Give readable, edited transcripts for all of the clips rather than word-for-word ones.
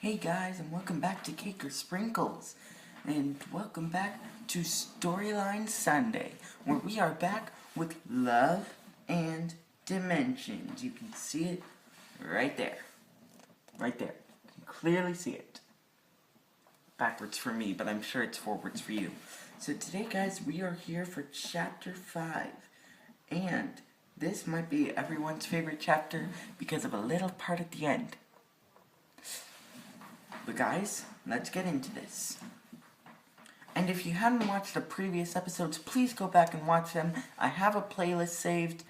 Hey guys, and welcome back to Cake or Sprinkles, and welcome back to Storyline Sunday, where we are back with Love and Dimensions. You can see it right there. Right there. You can clearly see it. Backwards for me, but I'm sure it's forwards for you. So today, guys, we are here for Chapter 5, and this might be everyone's favorite chapter because of a little part at the end. But guys, let's get into this. And if you hadn't watched the previous episodes, please go back and watch them. I have a playlist saved,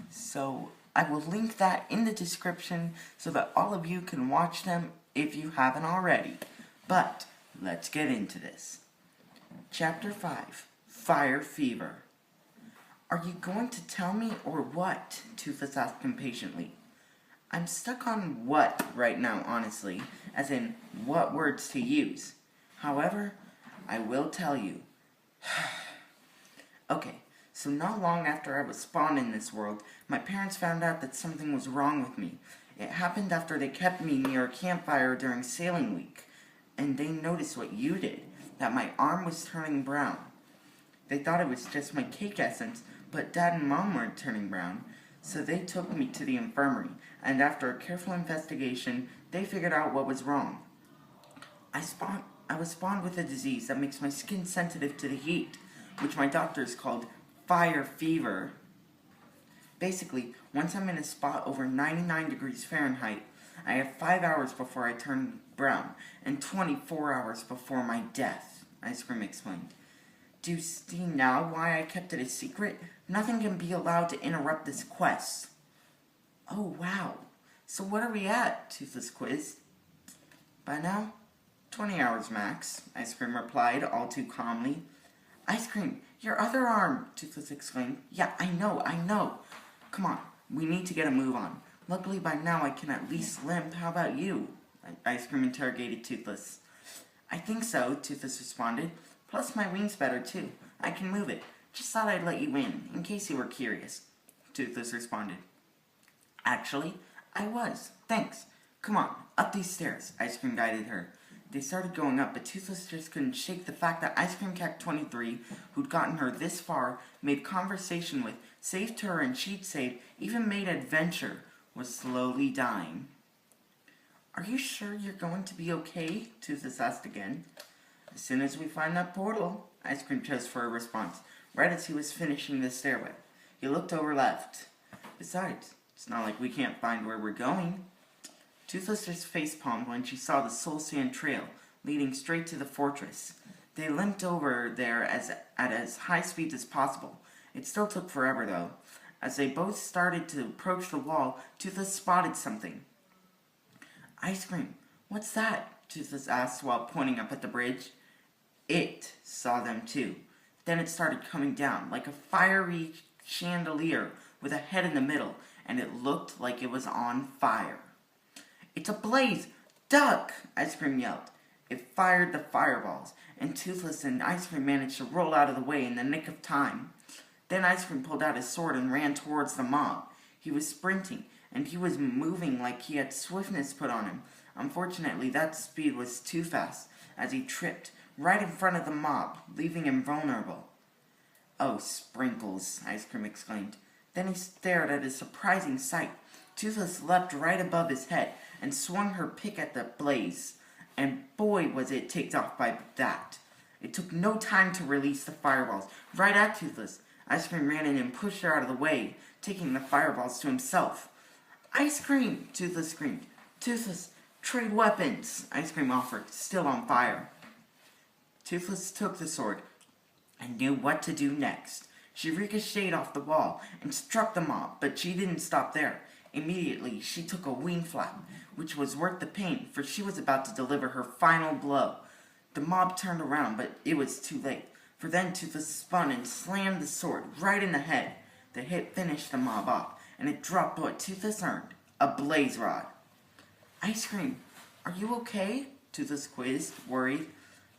so I will link that in the description so that all of you can watch them if you haven't already. But let's get into this. Chapter 5, Fire Fever. Are you going to tell me or what? Toothless asked impatiently. I'm stuck on what right now, honestly, as in what words to use. However, I will tell you. Okay, so not long after I was spawned in this world, my parents found out that something was wrong with me. It happened after they kept me near a campfire during sailing week, and they noticed what you did, that my arm was turning brown. They thought it was just my cake essence, but Dad and Mom weren't turning brown. So they took me to the infirmary, and after a careful investigation, they figured out what was wrong. I was spawned with a disease that makes my skin sensitive to the heat, which my doctors called fire fever. Basically, once I'm in a spot over 99 degrees Fahrenheit, I have 5 hours before I turn brown, and 24 hours before my death, Ice Cream explained. Do you see now why I kept it a secret? Nothing can be allowed to interrupt this quest. Oh, wow. So what are we at? Toothless quizzed. By now, 20 hours max, Ice Cream replied, all too calmly. Ice Cream, your other arm, Toothless exclaimed. Yeah, I know. Come on, we need to get a move on. Luckily by now I can at least limp. How about you? Ice Cream interrogated Toothless. I think so, Toothless responded. Plus my wing's better too. I can move it. Just thought I'd let you in case you were curious. Toothless responded. Actually, I was. Thanks. Come on, up these stairs, Ice Cream guided her. They started going up, but Toothless just couldn't shake the fact that Ice Cream Cat 23, who'd gotten her this far, made conversation with, saved her and she'd saved, even made adventure, was slowly dying. Are you sure you're going to be okay? Toothless asked again. As soon as we find that portal, Ice Cream chose for a response, right as he was finishing the stairway. He looked over left. Besides, it's not like we can't find where we're going. Toothless just facepalmed when she saw the Soul Sand Trail leading straight to the fortress. They limped over there at as high speed as possible. It still took forever, though. As they both started to approach the wall, Toothless spotted something. Ice Cream, what's that? Toothless asked while pointing up at the bridge. It saw them too. Then it started coming down, like a fiery chandelier with a head in the middle, and it looked like it was on fire. It's a blaze! Duck! Ice Cream yelled. It fired the fireballs, and Toothless and Ice Cream managed to roll out of the way in the nick of time. Then Ice Cream pulled out his sword and ran towards the mob. He was sprinting, and he was moving like he had swiftness put on him. Unfortunately, that speed was too fast, as he tripped right in front of the mob, leaving him vulnerable. Oh, Sprinkles, Ice Cream exclaimed. Then he stared at a surprising sight. Toothless leapt right above his head and swung her pick at the blaze. And boy, was it ticked off by that. It took no time to release the fireballs. Right at Toothless, Ice Cream ran in and pushed her out of the way, taking the fireballs to himself. Ice Cream! Toothless screamed. Toothless, trade weapons! Ice Cream offered, still on fire. Toothless took the sword and knew what to do next. She ricocheted off the wall and struck the mob, but she didn't stop there. Immediately, she took a wing flap, which was worth the pain, for she was about to deliver her final blow. The mob turned around, but it was too late, for then Toothless spun and slammed the sword right in the head. The hit finished the mob off, and it dropped what Toothless earned, a blaze rod. Ice Cream, are you okay? Toothless quizzed, worried.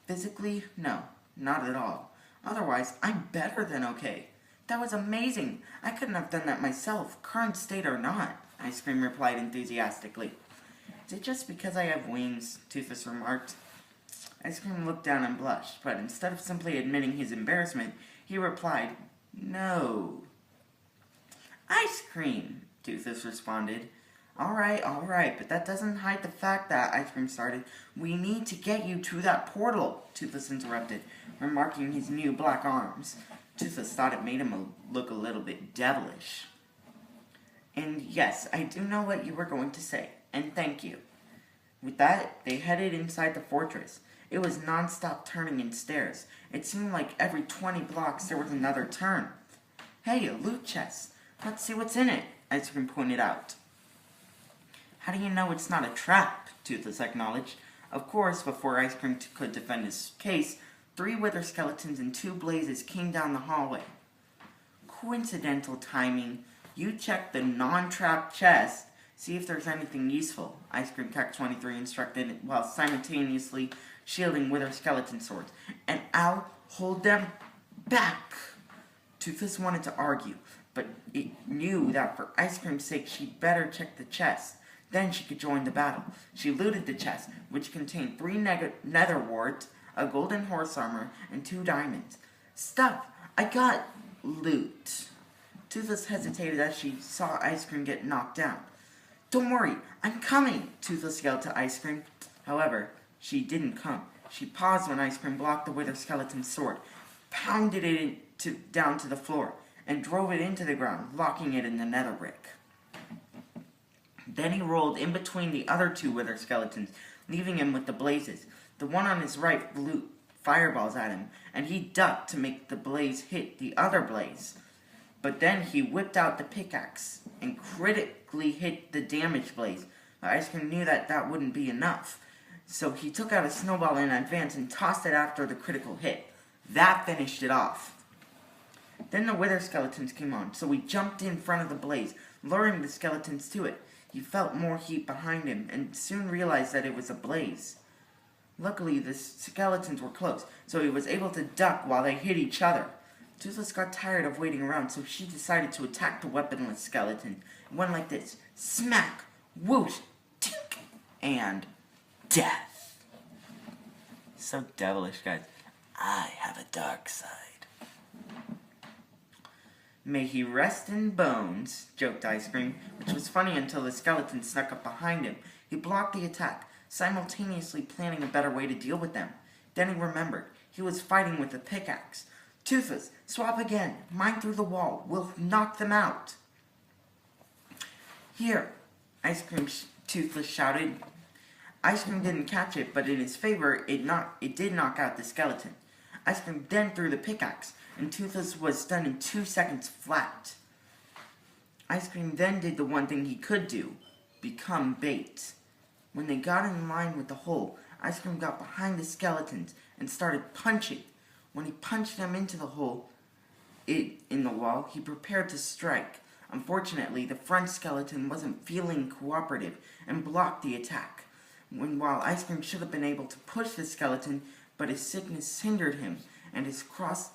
Physically, no, not at all. Otherwise, I'm better than okay. That was amazing. I couldn't have done that myself, current state or not, Ice Cream replied enthusiastically. Is it just because I have wings? Toothless remarked. Ice Cream looked down and blushed, but instead of simply admitting his embarrassment, he replied, "No." "Ice Cream," Toothless responded. All right, but that doesn't hide the fact that," Ice Cream started. "We need to get you to that portal," Toothless interrupted, remarking his new black arms. Toothless thought it made him look a little bit devilish. "And yes, I do know what you were going to say, and thank you." With that, they headed inside the fortress. It was non-stop turning and stairs. It seemed like every 20 blocks there was another turn. "Hey, a loot chest. Let's see what's in it," Ice Cream pointed out. "How do you know it's not a trap?" Toothless acknowledged. Of course, before Ice Cream could defend his case, 3 wither skeletons and 2 blazes came down the hallway. "Coincidental timing. You check the non-trap chest, see if there's anything useful," Ice Cream Cack 23 instructed while simultaneously shielding wither skeleton swords. "And I'll hold them back." Toothless wanted to argue, but it knew that for Ice Cream's sake she'd better check the chest. Then she could join the battle. She looted the chest, which contained 3 nether warts, a golden horse armor, and 2 diamonds. "Stuff! I got loot." Toothless hesitated as she saw Ice Cream get knocked down. "Don't worry, I'm coming," Toothless yelled to Ice Cream. However, she didn't come. She paused when Ice Cream blocked the wither skeleton's sword, pounded it down to the floor, and drove it into the ground, locking it in the nether brick. Then he rolled in between the other 2 wither skeletons, leaving him with the blazes. The one on his right blew fireballs at him, and he ducked to make the blaze hit the other blaze. But then he whipped out the pickaxe and critically hit the damaged blaze. But Ice Cream knew that wouldn't be enough. So he took out a snowball in advance and tossed it after the critical hit. That finished it off. Then the wither skeletons came on, so he jumped in front of the blaze, luring the skeletons to it. He felt more heat behind him and soon realized that it was a blaze. Luckily, the skeletons were close, so he was able to duck while they hit each other. Toothless got tired of waiting around, so she decided to attack the weaponless skeleton. It went like this: smack, whoosh, tink, and death. So devilish, guys. I have a dark side. "May he rest in bones," joked Ice Cream, which was funny until the skeleton snuck up behind him. He blocked the attack, simultaneously planning a better way to deal with them. Then he remembered. He was fighting with a pickaxe. "Toothless, swap again. Mine through the wall. We'll knock them out." "Here," Ice Cream Toothless shouted. Ice Cream didn't catch it, but in his favor, it did knock out the skeleton. Ice Cream then threw the pickaxe, and Toothless was stunned in 2 seconds flat. Ice Cream then did the one thing he could do: become bait. When they got in line with the hole, Ice Cream got behind the skeletons and started punching. When he punched them into the hole in the wall, he prepared to strike. Unfortunately, the front skeleton wasn't feeling cooperative and blocked the attack. While Ice Cream should have been able to push the skeleton, but his sickness hindered him, and his crossed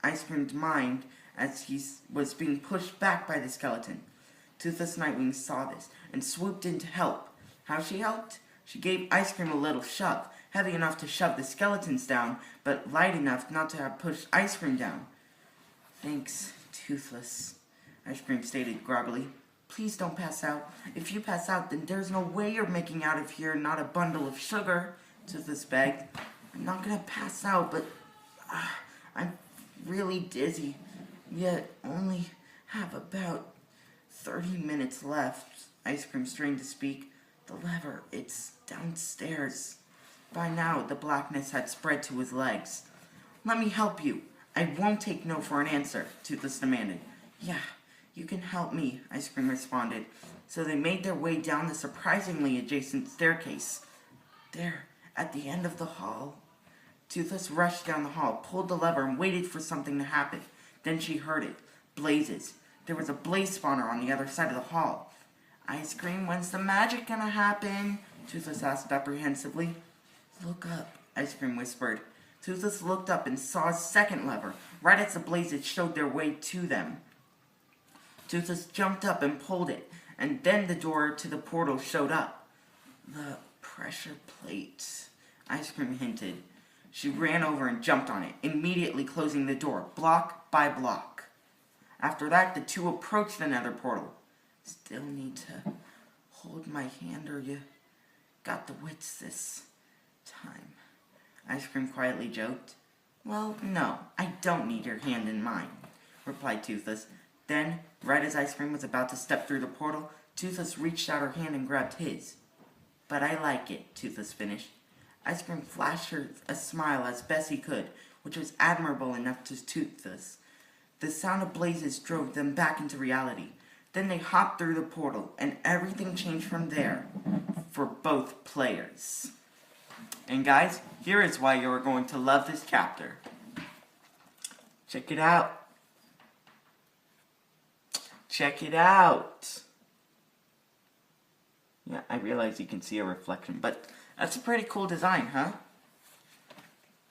Ice Cream's mind as he was being pushed back by the skeleton. Toothless Nightwing saw this and swooped in to help. How she helped? She gave Ice Cream a little shove, heavy enough to shove the skeletons down, but light enough not to have pushed Ice Cream down. "Thanks, Toothless," Ice Cream stated groggily. "Please don't pass out. If you pass out, then there's no way you're making out of here, not a bundle of sugar," Toothless begged. "I'm not gonna pass out, but I'm really dizzy, yet only have about 30 minutes left." Ice Cream strained to speak. "The lever, it's downstairs." By now, the blackness had spread to his legs. "Let me help you." "I won't take no for an answer," Toothless demanded. "Yeah, you can help me," Ice Cream responded. So they made their way down the surprisingly adjacent staircase. There, at the end of the hall, Toothless rushed down the hall, pulled the lever, and waited for something to happen. Then she heard it. Blazes. There was a blaze spawner on the other side of the hall. "Ice Cream, when's the magic gonna happen?" Toothless asked apprehensively. "Look up," Ice Cream whispered. Toothless looked up and saw a second lever, right as the blazes showed their way to them. Toothless jumped up and pulled it, and then the door to the portal showed up. The pressure plate, Ice Cream hinted. She ran over and jumped on it, immediately closing the door, block by block. After that, the two approached another portal. Still need to hold my hand or you got the wits this time, Ice Cream quietly joked. Well, no, I don't need your hand in mine, replied Toothless. Then, right as Ice Cream was about to step through the portal, Toothless reached out her hand and grabbed his. But I like it, Toothless finished. Ice Cream flashed her a smile as best he could, which was admirable enough to Toothless. The sound of blazes drove them back into reality. Then they hopped through the portal, and everything changed from there for both players. And guys, here is why you're going to love this chapter. Check it out. Check it out. Yeah, I realize you can see a reflection, but that's a pretty cool design, huh?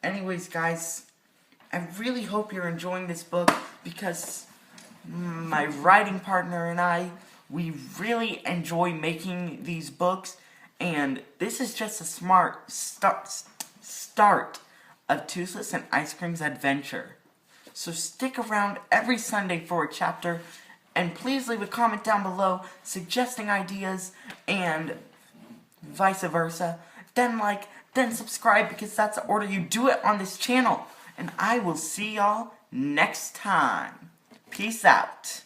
Anyways, guys, I really hope you're enjoying this book because my writing partner and I, we really enjoy making these books, and this is just a smart start of Toothless and Ice Cream's adventure. So stick around every Sunday for a chapter, and please leave a comment down below suggesting ideas and vice versa. Then like, then subscribe because that's the order you do it on this channel. And I will see y'all next time. Peace out.